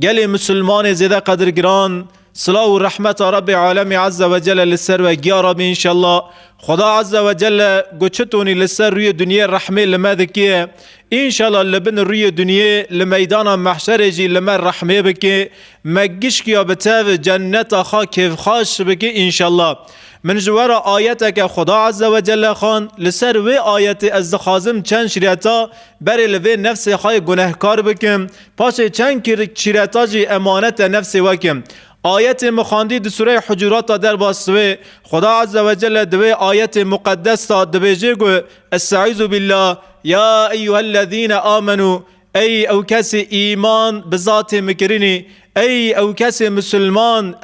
گل مسلمان زیده قدر گران صلاة و رحمت رب عالم عز و جل لسر و گیا رب انشالله خدا عز و جل گوچتونی لسر روی دنیا رحمه لما دکیه انشالله لبن روی دنیا لمیدان محشر جی لما رحمه بکی مگش کیا بتاو جنت خا کیف خاش بکی انشالله من جوار آیت که خدا عز و جل خان لسر و آیت از خازم چند شریعتا بر لوی نفس خای گناهکار بکم پاش چند شریعتا جی امانت نفس وکم آیت مخاندی در سوره حجرات در باستوه خدا عز و جل دوی آیت مقدس تا دویجه گو استعیذ بالله یا ایها الذین آمنوا ای او کسی ایمان بذات مکرینی ای او کسی مسلمان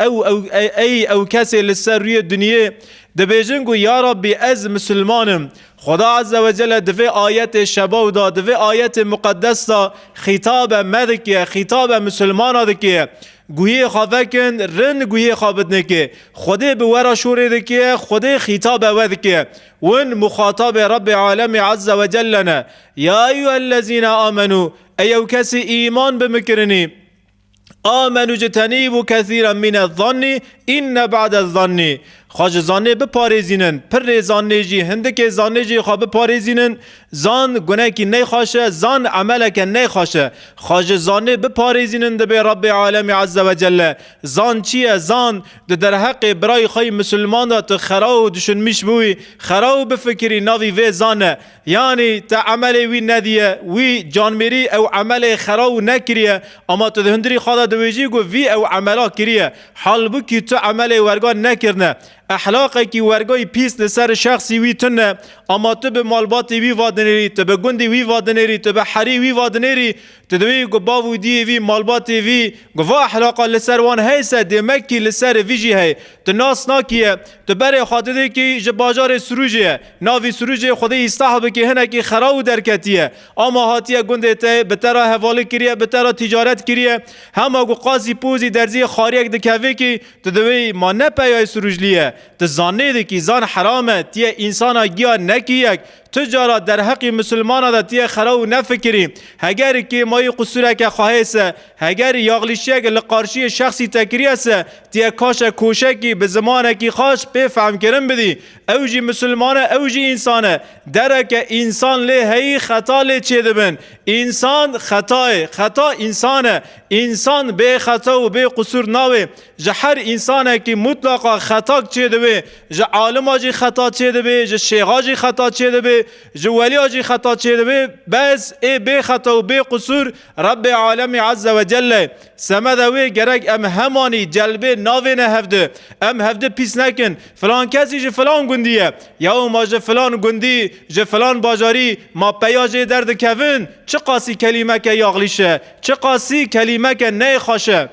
ای او کسی لسر روی دنیا دبیجن گو یا ربی از مسلمانم خدا عز و جل دوی آیت شباو دا دوی آیت مقدس دا خطاب مدکیه خطاب مسلمان دکیه گویی خوابکن رن گویی خوابت نکه خدا به ورا شوره دکه خدا خطاب ودکه ون مخاطب رب عالم عز و جلنا یا ایها الذین آمنوا ایو کسی ایمان بمکرنی آمنوا جتنیبوا کثیرا من الظن این بعد الظن خواج زانه بپارزینن پر زانه جی هندک زانه جی خواب بپارزینن زان گناه کی نی خواشه زان عمل که نی خواشه خواج زانه بپارزینن ده به رب عالم عز و جل زان چیه زان ده در حق برای خواهی مسلمان ده خراو دشن میش بوی خراو بفکری ناوی وی زانه یعنی تا عمل وی ندیه وی جانمیری او عمل خراو نکریه اما تو ده هندری خواهد دویجی گو وی او عملا کریه حال بو کی تو عمل ورگان نکرنه اخلاقی کی ورگای پیس لسر شخصی وی تنه اما تو به مالباتی وی وادنری تو به گندی وی وادنری تو به حری وی وادنری تو دوی گو باو دی وی مالباتی وی گو وا اخلاقا لسر وان هیسه دمکی لسر ویجی هی تو ناس ناکیه تو بره خاطره کی ج بازار سروجه ناوی سروجه خدای استحب کی هنه کی خراو درکتیه اما هاتیه گنده ته به ترا حواله کریه به ترا تجارت کریه هم گو قاضی پوزی درزی خاریک دکوی کی تو دوی ما نه پیای سروجلیه تو زانه دی کی زان حرامه تیه انسان گیا نکیک تجارت در حق مسلمان دا تیه خراو نفکری اگر که مای قصوره که خواهیسه اگر یاغلیشیه که لقارشی شخصی تکریسه تیه کاش کوشه کی به زمانه کی خواش بفهم کرن بدی اوجی مسلمانه اوجی انسانه درک انسان لی هی خطا لی چه دبن انسان خطا انسانه انسان به خطا و به قصور ناوه جهر انسانه که مطلقا خطا چه دبه جه عالم آجی خطا چه دبه جه شیخ آجی خطا چه دبه جوالی آجی خطا چه دبه بس ای به خطا و به قصور رب عالم عز و جل سمدوی گرگ ام همانی جلبه ناوه نهفده ام هفده پیس نکن فلان کسی جه فلان گندیه یا ما جه فلان گندی جه فلان باجاری ما پیاجه درد کون چه قاسی کلمه که یاغلیشه چه قاسی کلمه که نه خاشه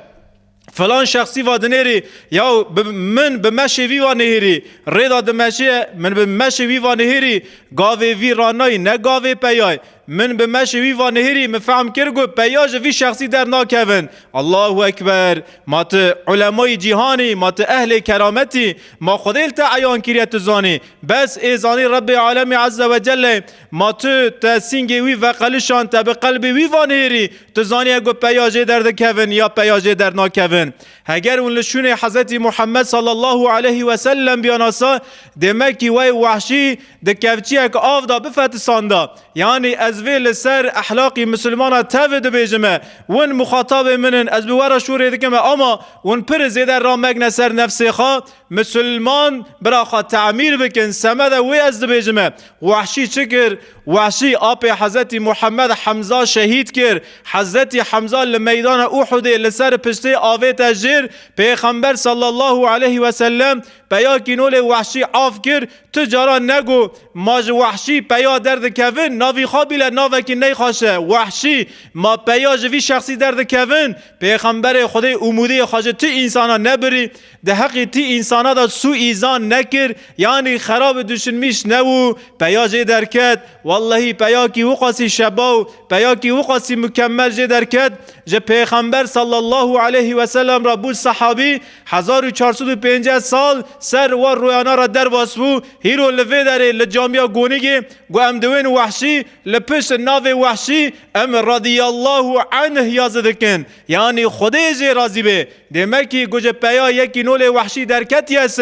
فلان شخصی وادنری یا من به مشی وی وانهری ردا دمشی من به مشی وی وانهری گاوه وی رانای نه گاوه پیای من به مشی وی وانهری مفهم کرگو پیاج وی شخصی در ناکون الله اکبر ما ت علمای جهانی ما ت اهل کرامتی ما خودل تا عیان کریت زانی بس ایزانی رب عالم عز و جل ما ت سینگی وی و قلشان تا به قلب وی وانهری تو زانی گو پیاج در کون یا پیاج در ناکون اگر اون لشون حضرت محمد صلی الله علیه و سلم بیاناسا دمکی وی وحشی دکوچی اک آف دا بفت ساندا یعنی از ویل سر اخلاقی مسلمان تاود بیجمه ون مخاطب منن از بورا شوره دکمه اما ون پر زیده را مگن سر نفسی خواه مسلمان برا خواه تعمیر بکن سمده وی از بیجمه وحشی چکر وحشی آپ حضرت محمد حمزه شهید کر حضرت حمزه لمیدان احد لسر پشته آوه تجیر پیغمبر صلی الله علیه و سلم پیا کینول وحشی عاف کر تجارا نگو ماج وحشی پیا درد کون ناوی خوابیل ناوکی نی خواشه وحشی ما پیا جوی شخصی درد کون پیغمبر خدای اموده خواجه تی انسانا نبری ده حقی تی انسانا دا سو ایزان نکر یعنی خراب دوشن میش نو پیا جه درکت والله پیا کی وقاسی شباو پیا کی وقاسی مکمل جه درکت جه پیغمبر صلی الله علیه و سلم را بود صحابی 1450 سال سر و رویانا را در واسبو هیرو لفه داره لجامعه گونگی گو امدوین وحشی لپر پشت ناو وحشی ام رضی الله عنه یاز دکن یعنی خودی جی راضی به دمکی گوجه پیا یکی نول وحشی درکتی است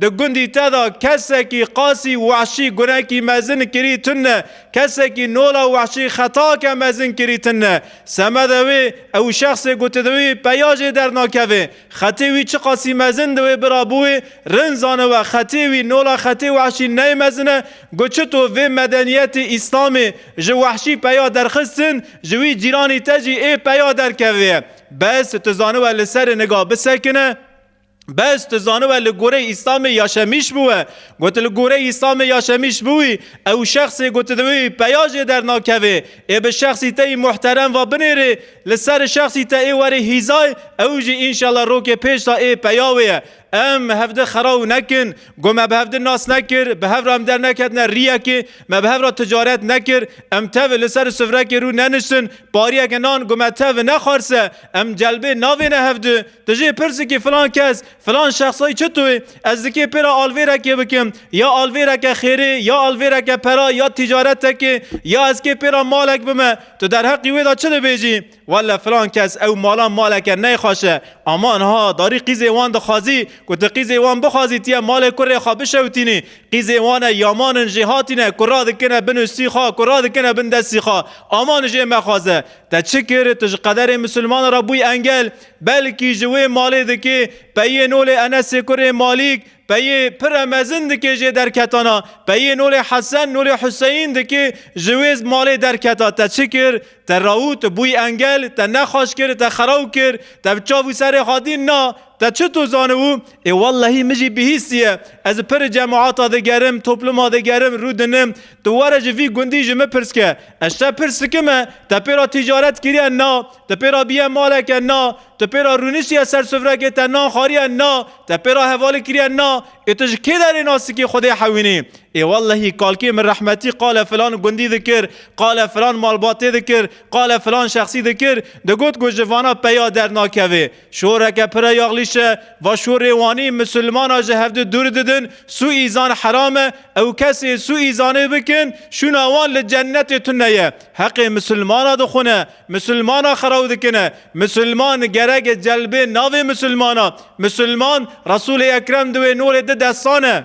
ده گندی تدا کسی که قاسی وحشی گناه کی مزن کری تنه کسی که نولا وحشی خطا که مزن کری تنه سمدوی او شخص گوته دوی پیاج در ناکوه خطیوی چه قاسی مزن دوی برابوی رنزانه و خطیوی نولا خطی وحشی نی مزنه گوچه تو وی مدنیت اسلامی جو وحشی پیا درخستن جوی جیرانی تجی ای پیا در کوه بس تزانه و لسر نگاه بسکنه بس تزانه و لگوره اسلام یاشمیش بوه گوت لگوره اسلام یاشمیش بوی او شخصی گوت دوی پیاج در ناکوه ای به شخصی تایی محترم و بنیره لسر شخصی تایی وری هیزای او جی انشالله رو که پیش تا ای پیاوه ام هفته خراو نکن گو ما به هفته ناس نکر به هفته هم در نکد نه ریه که ما به هفته تجارت نکر ام تاو لسر سفره که رو ننشتن باریه که نان گو ما تاو نخارسه ام جلبه ناوی نه هفته تجه پرسی که فلان کس فلان شخصای چطوی از دکی پیرا آلویره که بکم یا آلویره که خیره یا آلویره که پرا یا تجارت که یا از که پیرا مالک بمه تو در حقی ویدا چه ده بیجی ولی فلان کس او مالان مالک نی خواشه امان ها داری قیزه وان دخوازی کت قیزه وان بخوازی تیا مال کره خواه بشوتینی قیزه وان یامان جهاتینه کرا دکنه بنستی خواه کرا دکنه بندستی خواه امان جه مخوازه تا چه کره تج قدر مسلمان را بوی انگل بلکی جوی مالی دکی پیه نول انس کره مالیک پیه پر مزن دکی جه در کتانا پیه نول حسن نول حسین دکی جویز مالی در کتا تا چه کر تا راوت بوی انگل تا نخواش کر تا خراو کر تا بچاوی سر خادین نا تا چه تو زانو ای والله مجی بهیستیه از پر جماعات دگرم توپلما دگرم رو دنم تو واره جوی گندی جمه پرسکه اشتا پرسکمه تا پیرا تجارت کریه نا تا پیرا بیه مالک نا تا پیرا رونشی سر سفره که تا نا خاریه نا تا پیرا حواله کریه نا اتج که در ناسی که خودی حوینی ای والله کالکی من رحمتی قال فلان گندی ذکر قال فلان مالباتی ذکر قال فلان شخصی ذکر دگوت گو جوانا پیا در ناکوه شوره که پر یاغلیشه و شوروانی مسلمان ها جهفده دور ددن سو ایزان حرامه او کسی سو ایزانه بکن شونوان لجنت تنیه حق مسلمان ها دخونه مسلمان ها خراو دکنه مسلمان گرگ جلبه ناو مسلمان ها مسلمان رسول اکرم دوی نور دستانه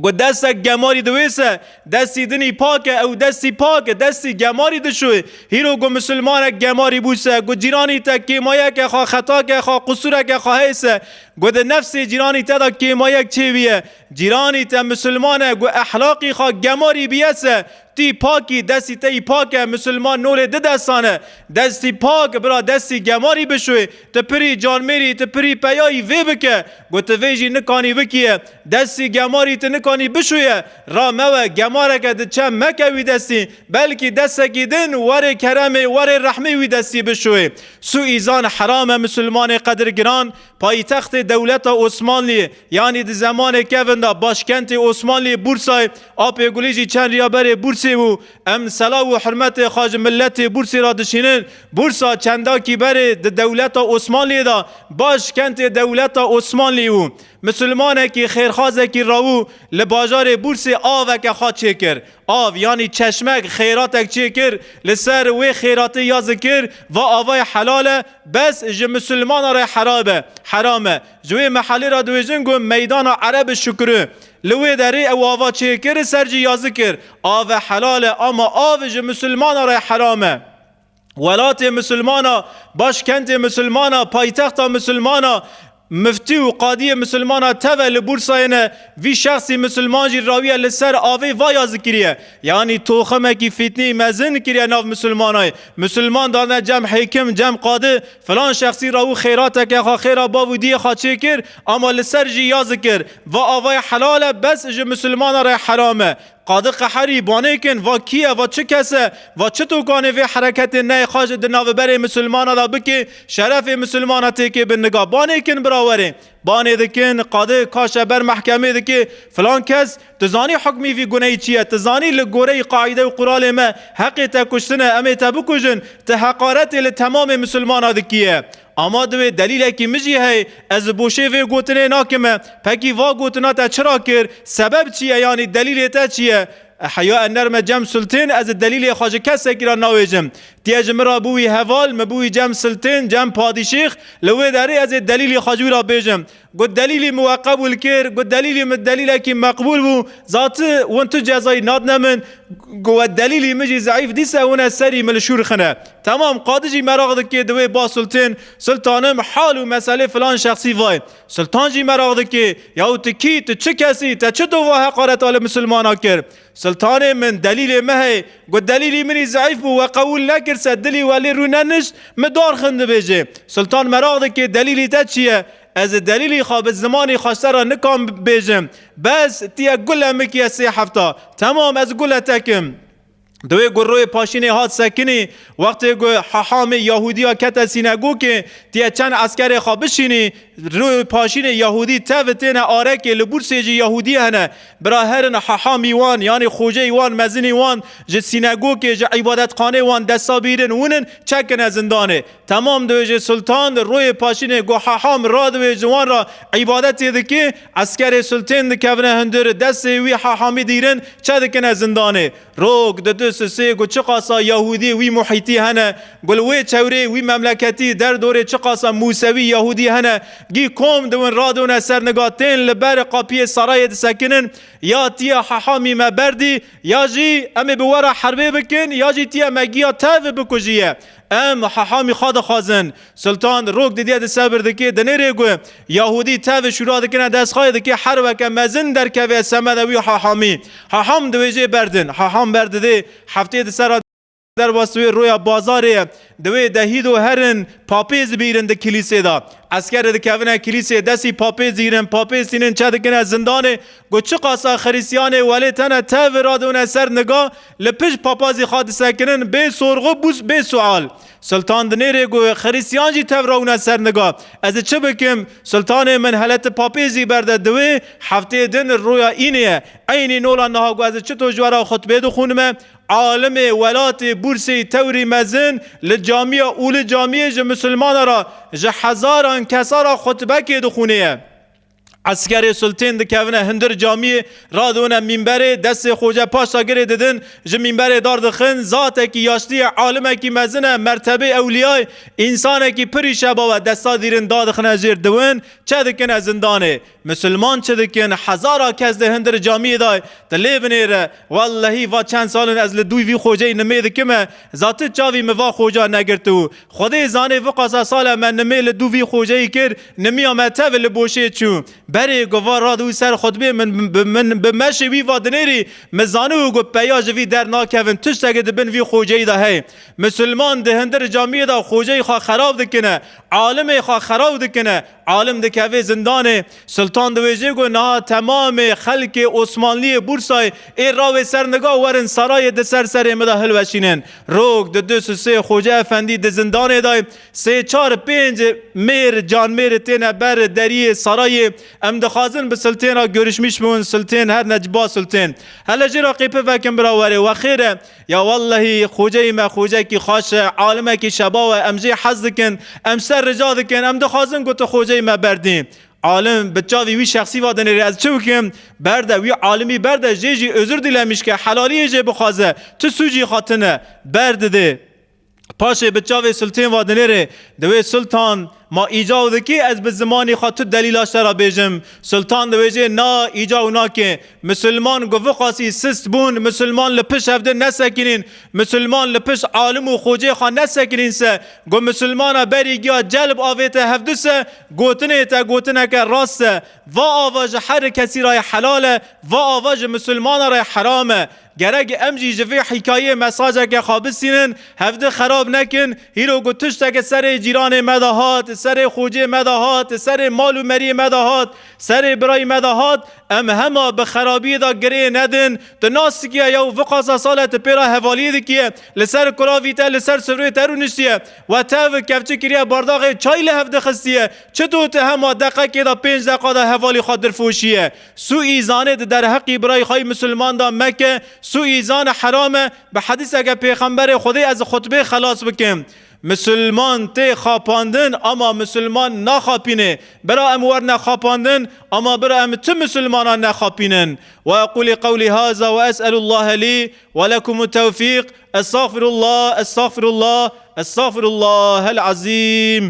گو دست گماری دویسه دستی دنی پاکه او دستی پاکه دستی گماری دشوی هیرو گو مسلمان گماری بوسه گو جیرانی تا کیمایه که خواه خطا که خواه قصوره که خواه حیسه گو ده نفس جیرانی تا دا کیمایه چه بیه جیرانی تا مسلمانه گو احلاقی خواه گماری بیسه تی پاکی دستی تی پاکه مسلمان نور ده دستانه دستی پاک برا دستی گماری بشوی تا پری جان میری تا پری پیایی وی بکه گو تا ویجی نکانی بکیه دستی گماری تا نکانی بشویه را موه گماره که ده چم مکوی دستی بلکی دستکی دن ور کرمه ور رحمه وی دستی بشوی سو ایزان حرام مسلمان قدرگران پای تخت دولت عثمانی یعنی ده زمان کوندا باشکنت عثمانی بورسای آپی گلیجی چند ریابر بورسی و ام صلاح و حرمت خاج ملت بورسی را دشینن بورسا چندا کی بر ده دولت عثمانی دا باشکنت دولت عثمانی و مسلمانه کی خیرخوازه کی راو لباجار بورسی آوه که خواه چه کر آو یعنی چشمک خیراتک چه کر لسر وی خیراتی یا ذکر و آوه حلاله بس جه مسلمان را حرامه جوی محلی را دویجنگو میدان عرب شکره لوی داری او آوه چه کر سرجی یا ذکر آوه حلاله اما آوه جه مسلمان را حرامه ولات مسلمانا باشکنت مسلمانا پایتخت مسلمانا مفتی و قاضی مسلمان تول بورساینه وی شخصی مسلمان جی راویه لسر آوی وایا ذکریه یعنی توخمه کی فتنی مزن کریه ناف مسلمانای مسلمان دانه جمع حکم جمع قاضی فلان شخصی راو خیراته که خواه خیرا باو دی خواه چه کر اما لسر جی یا ذکر و آوی حلاله بس جی مسلمان را حرامه قاضی قحری بانه کن و کیه و چه کسه و چه تو کانه و حرکت نه خاج دناو بره مسلمان دا بکی شرف مسلمان تیکی به نگاه بانه کن براوره بانه دکن قاضی کاشه بر محکمه دکی فلان کس تزانی حکمی وی گناهی چیه تزانی لگوره قاعده و قرال ما حقی تا کشتنه امی تا بکشن تا حقارت لتمام مسلمان دکیه اما دوی دلیل کی مجی ہے از بوشه وی گوتنه ناکمه پکی وا گوتنا تا چرا کر سبب چیه یعنی دلیل تا چیه حیا نرم جم سلطان از دلیل خواجه کس کی را ناویجم تیج مرا بوی حوال مبوی جم سلطان جم پادشیخ لو داری از دلیل خواجه را بیجم گو دلیل موقبول کر گو دلیل کی مقبول بو ذات وانت جزای ناد نمن گو دلیل مجی ضعیف دیسه اون سری ملشور خنه تمام قادجی مراغد که دوی با سلطانم حال و مسئله فلان شخصی وای سلطان جی مراغد که یا تو کی تو چه کسی تو چه تو واه حقارت آل مسلمان ها کر سلطان من دلیل مه گو دلیلی منی ضعیف بو و قبول نکر سدلی ولی رو ننش مدار خنده بیجه سلطان مراغد که دلیلی تا چیه از دلیلی خواب زمانی خواسته را نکام بیجم بس تیا گل مکی 3 هفته تمام از گل تکم دوی گروه پاشینه هات سکنی وقتی گو حاحام یهودی ها کت سینگو که تیا چند عسکر خوابشینی روی پاشین یهودی تفتین آره که لبور سیجی یهودی هنه برا هرن حاحامی وان یعنی خوجه وان مزنی وان جه سینگو که جه عبادت خانه وان دستا بیرن ونن چکن زندانه تمام دوی جه سلطان روی پاشین گو حاحام را دوی جوان را عبادت یده که عسکر سلطان دکونه هندر دست وی حاحامی دیرن چه دکن زندانه روگ دو سه گو چه قاسا یهودی وی محیطی هنه گل وی چوری وی مملکتی در دوره چه قاسا موسوی یهودی هنه گی کوم دون رادون سرنگاتین لبر قاپی سرای سکنن یا تیا حاحامی مبردی یا جی امی بورا حربه بکن یا جی تیا مگیا تاو بکجیه ام حاحامی خاد خازن سلطان روک دیدی صبر دکی دنیره گو یهودی تاو شورا دکنه دست خواهی دکی حربک مزن در کوی سمدوی حاحام دویجه بردن حاحام برده هفته سر در واسطه روی بازار دوی دهید و هرن پاپیز بیرن ده کلیسه دا عسکر ده کونه کلیسه دستی پاپیز دیرن پاپیز سینن چه دکنه زندانه گو چه قاسا خریسیانه ولی تنه تاو را دونه سر نگاه لپش پاپازی خواد سکنن بے سورغو بوس بے سوال سلطان دنیره گو خریسیان جی تاو را اونه سر نگاه از چه بکم سلطان من حالت پاپیزی برده دوی هفته دن رویا اینه اینی نولا نها گو از چه تو جوارا خطبه دو خونمه عالم ولات بورسی توری مزن لجامعه اول جامعه ج مسلمان را ج هزاران کسا را خطبه که دخونه عسکر سلطان دکونه هندر جامعه را دونه منبر دست خوجه پاشا گره ددن ج منبر دار دخن ذات کی یاشتی عالم کی مزنه مرتبه اولیای انسان کی پری شبا و دستا دیرن داد خنه زیر دون چه دکن زندانه مسلمان چه دکن هزارا کس ده هندر جامعه دای تلیبنیره والله و چند سال از لدوی وی خوجه نمید کمه ذات چاوی موا خوجه نگرتو خدای زانه وقاسا سال من نمی لدوی خوجه کر نمی آمد تول بوشه چون بری گوار را دوی سر خطبه من به مشوی و دنیری مزانو گو پیاج وی در ناکون تش تگه دبن وی خوجه ده هی مسلمان ده هندر جامعه ده خوجه خواه خراب دکنه عالم خواه خراب دکنه عالم دکوه زندانه سلطان دویجه گو نه تمام خلق عثمانلی بورسای ای راوی سرنگاه ورن سرای ده سر مده هلوشینن روگ ده دو سه خوجه افندی ده زندانه دای 3 4 5 میر جان میر تینه بر دری سرای ام دخازن به سلطان را görüşmüş بون سلطان هر نجبا سلطان هلا جرا قیپه وکم براوره و خیره یا والله خوجه ما خوجه کی خاش عالمه کی شبا و امجی حظ کن ام سر رجا دکن ام دخازن گوت خوجه ما بردیم عالم بچاوی وی شخصی وادنری از چه بکم برده وی عالمی برده جیجی özür dilemiş که حلالی جه بخوازه تو سوجی خاطنه برده ده پاشه بچاوی سلطان وادنری دوی سلطان ما ایجاد کی از به زمانی خاطر دلیلاش را بیجم سلطان دویجه نا ایجاد نا که مسلمان گو خاصی سست بون مسلمان لپش هفته نسکنین مسلمان لپش عالم و خوجه خان نسکنین سه گو مسلمان بری گیا جلب آویت هفته سه گوتنه که راست و آواج هر کسی رای حلاله و آواج مسلمان رای حرامه گرگ امجی جوی حکایه مساجه که خوابستینن هفته خراب نکن هیرو گو تشتک سر جیران مدهات سر خوجه مدهات سر مال و مری مدهات سر برای مدهات ام همه به خرابی دا گره ندن تو ناسی که یا وقاسا سالت پیرا حوالی دکیه لسر کراوی تا لسر سفره ترو نشتیه و تاو کفچه کریه بارداغ چای لحفده خستیه چطور تا همه دقیقه که دا 5 دقیقه دا حوالی خادر فوشیه سو ایزانه در حقی برای خواهی مسلمان دا مکه سو ایزان حرامه به حدیث اگه پیغمبر خودی از خطبه خلاص بکن مسلمان تی خاپاندن اما مسلمان نخاپینه برا ام ور نخاپاندن اما برا ام تو مسلمانان نخاپینن و اقول قولی هذا و اسأل الله لی و لكم التوفیق. استغفر الله استغفر الله استغفر الله العظیم.